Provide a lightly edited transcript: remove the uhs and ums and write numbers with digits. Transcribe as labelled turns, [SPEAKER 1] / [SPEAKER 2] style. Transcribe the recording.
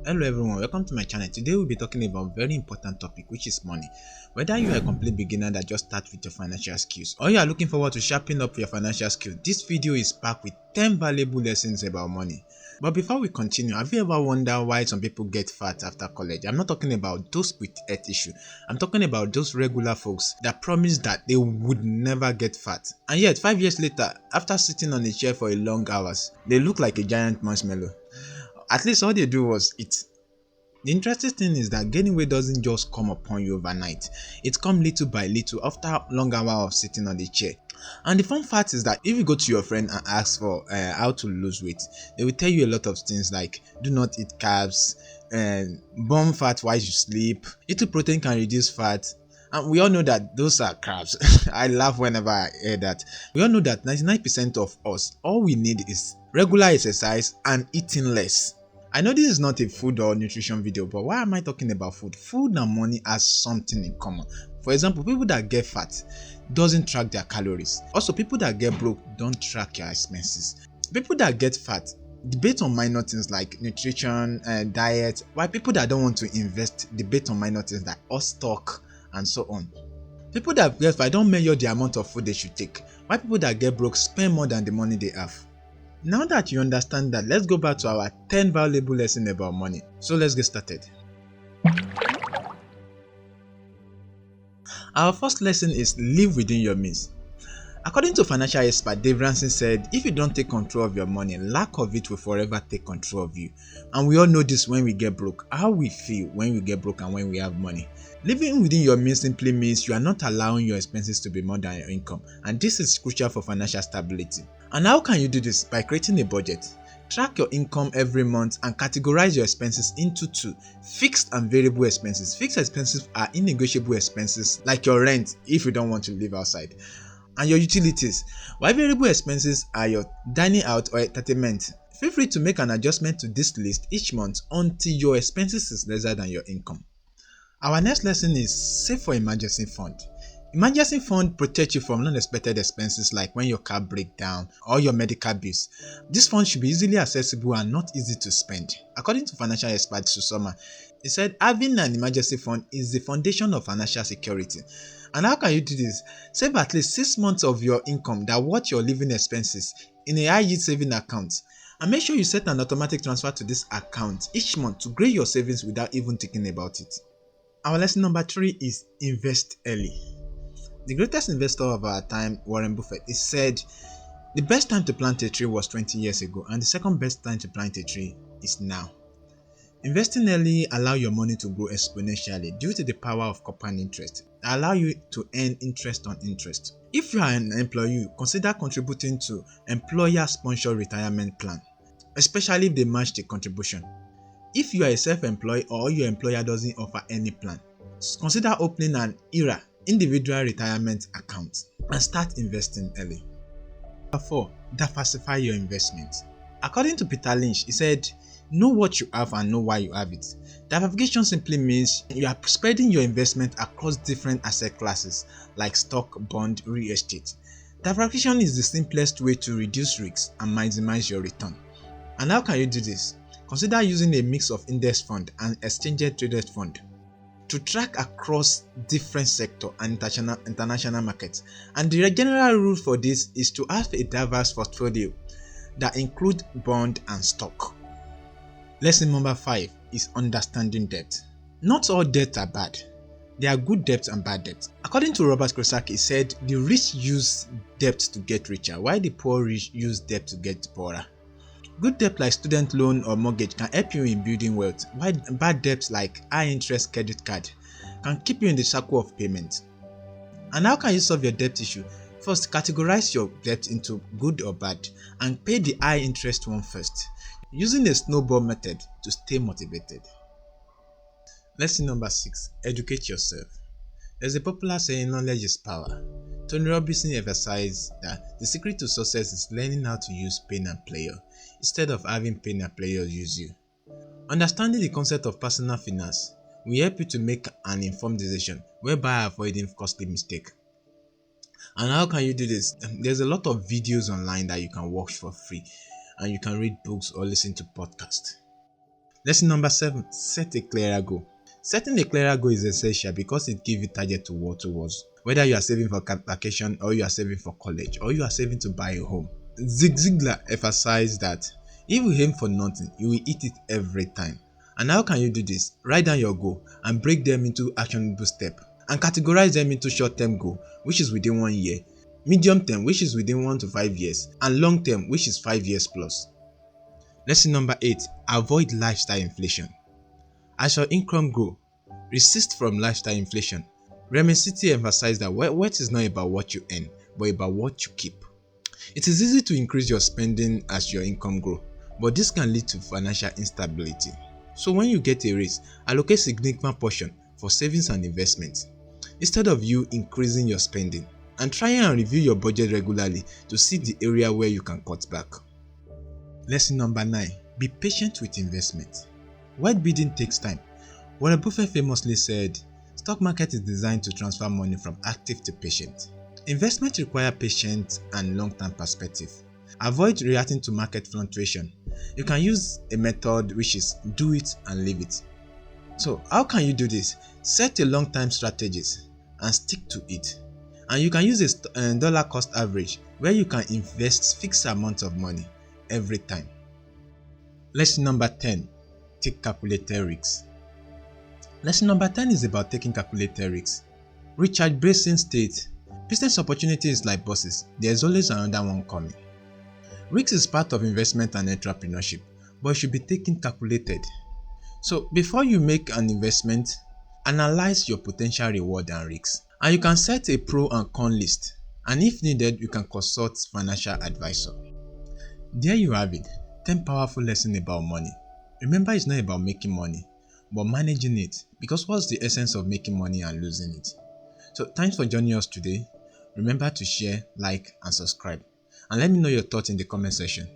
[SPEAKER 1] Hello everyone, welcome to my channel. Today we'll be talking about a very important topic, which is money. Whether you are a complete beginner that just start with your financial skills or you are looking forward to sharpening up your financial skills, this video is packed with 10 valuable lessons about money. But before we continue, have you ever wondered why some people get fat after college? I'm not talking about those with health issue. I'm talking about those regular folks that promise that they would never get fat. And yet 5 years later, after sitting on a chair for a long hours, they look like a giant marshmallow. At least all they do was eat. The interesting thing is that gaining weight doesn't just come upon you overnight. It comes little by little after long hours of sitting on the chair. And the fun fact is that if you go to your friend and ask for how to lose weight, they will tell you a lot of things like do not eat carbs, burn fat while you sleep, eating protein can reduce fat. And we all know that those are carbs. I laugh whenever I hear that. We all know that 99% of us, all we need is regular exercise and eating less. I know this is not a food or nutrition video, but why am I talking about food? Food and money has something in common. For example, people that get fat doesn't track their calories. Also, people that get broke don't track your expenses. People that get fat debate on minor things like nutrition and diet, while people that don't want to invest debate on minor things like stock and so on. People that get fat don't measure the amount of food they should take, while people that get broke spend more than the money they have. Now that you understand that, let's go back to our 10 valuable lessons about money. So let's get started. Our first lesson is live within your means. According to financial expert Dave Ramsey said, if you don't take control of your money, lack of it will forever take control of you. And we all know this when we get broke, how we feel when we get broke and when we have money. Living within your means simply means you are not allowing your expenses to be more than your income, and this is crucial for financial stability. And how can you do this? By creating a budget. Track your income every month and categorize your expenses into two: fixed and variable expenses. Fixed expenses are negotiable expenses like your rent if you don't want to live outside, and your utilities, while variable expenses are your dining out or entertainment. Feel free to make an adjustment to this list each month until your expenses is lesser than your income. Our next lesson is save for emergency fund. Emergency fund protects you from unexpected expenses like when your car breaks down or your medical bills. This fund should be easily accessible and not easy to spend. According to financial expert Susoma, he said having an emergency fund is the foundation of financial security. And how can you do this? Save at least 6 months of your income that worth your living expenses in a high yield saving account. And make sure you set an automatic transfer to this account each month to grow your savings without even thinking about it. Our lesson number 3 is invest early. The greatest investor of our time, Warren Buffett, he said the best time to plant a tree was 20 years ago and the second best time to plant a tree is now. Investing early allows your money to grow exponentially due to the power of compound interest. It allows you to earn interest on interest. If you are an employee, consider contributing to employer-sponsored retirement plan, especially if they match the contribution. If you are a self-employed or your employer doesn't offer any plan, consider opening an IRA individual retirement account and start investing early. Number 4. Diversify your investments. According to Peter Lynch, he said, know what you have and know why you have it. Diversification simply means you are spreading your investment across different asset classes like stock, bond, real estate. Diversification is the simplest way to reduce risks and maximize your return. And how can you do this? Consider using a mix of index fund and exchange traded fund to track across different sectors and international markets. And the general rule for this is to have a diverse portfolio that includes bond and stock. Lesson number 5 is understanding debt. Not all debts are bad. There are good debts and bad debts. According to Robert Kiyosaki, he said the rich use debt to get richer, while the poor rich use debt to get poorer. Good debt like student loan or mortgage can help you in building wealth, while bad debts like high interest credit card can keep you in the circle of payment. And how can you solve your debt issue? First, categorize your debt into good or bad and pay the high interest one first, using a snowball method to stay motivated. Lesson number 6. Educate yourself. There's a popular saying, knowledge is power. Tony Robbins emphasized that the secret to success is learning how to use pain and pleasure instead of having pain and pleasure use you. Understanding the concept of personal finance will help you to make an informed decision whereby avoiding costly mistakes. And how can you do this? There's a lot of videos online that you can watch for free, and you can read books or listen to podcasts. Lesson number 7, set a clearer goal. Setting a clearer goal is essential because it gives you target to work towards. Whether you are saving for vacation, or you are saving for college, or you are saving to buy a home. Zig Ziglar emphasized that if you aim for nothing, you will eat it every time. And how can you do this? Write down your goal and break them into actionable steps and categorize them into short-term goal, which is within 1 year, medium term, which is within 1 to 5 years, and long term, which is 5 years plus. Lesson number 8, avoid lifestyle inflation. As your income grow, resist from lifestyle inflation. Raymond City emphasized that wealth is not about what you earn, but about what you keep. It is easy to increase your spending as your income grow, but this can lead to financial instability. So when you get a raise, allocate significant portion for savings and investments instead of you increasing your spending, and try and review your budget regularly to see the area where you can cut back. Lesson number 9, be patient with investment. Wealth building takes time. Warren Buffett famously said, stock market is designed to transfer money from active to patient. Investment require patience and long-term perspective. Avoid reacting to market fluctuation. You can use a method which is do it and leave it. So how can you do this? Set a long-term strategies and stick to it. And you can use a dollar cost average where you can invest fixed amount of money every time. Lesson number 10, take calculated risks. Lesson number 10 is about taking calculated risks. Richard Branson states, business opportunity is like buses, there's always another one coming. Risk is part of investment and entrepreneurship, but it should be taken calculated. So before you make an investment, analyze your potential reward and risks. And you can set a pro and con list. And if needed, you can consult financial advisor. There you have it, 10 powerful lessons about money. Remember, it's not about making money, but managing it, because what's the essence of making money and losing it? So thanks for joining us today. Remember to share, like, and subscribe. And let me know your thoughts in the comment section.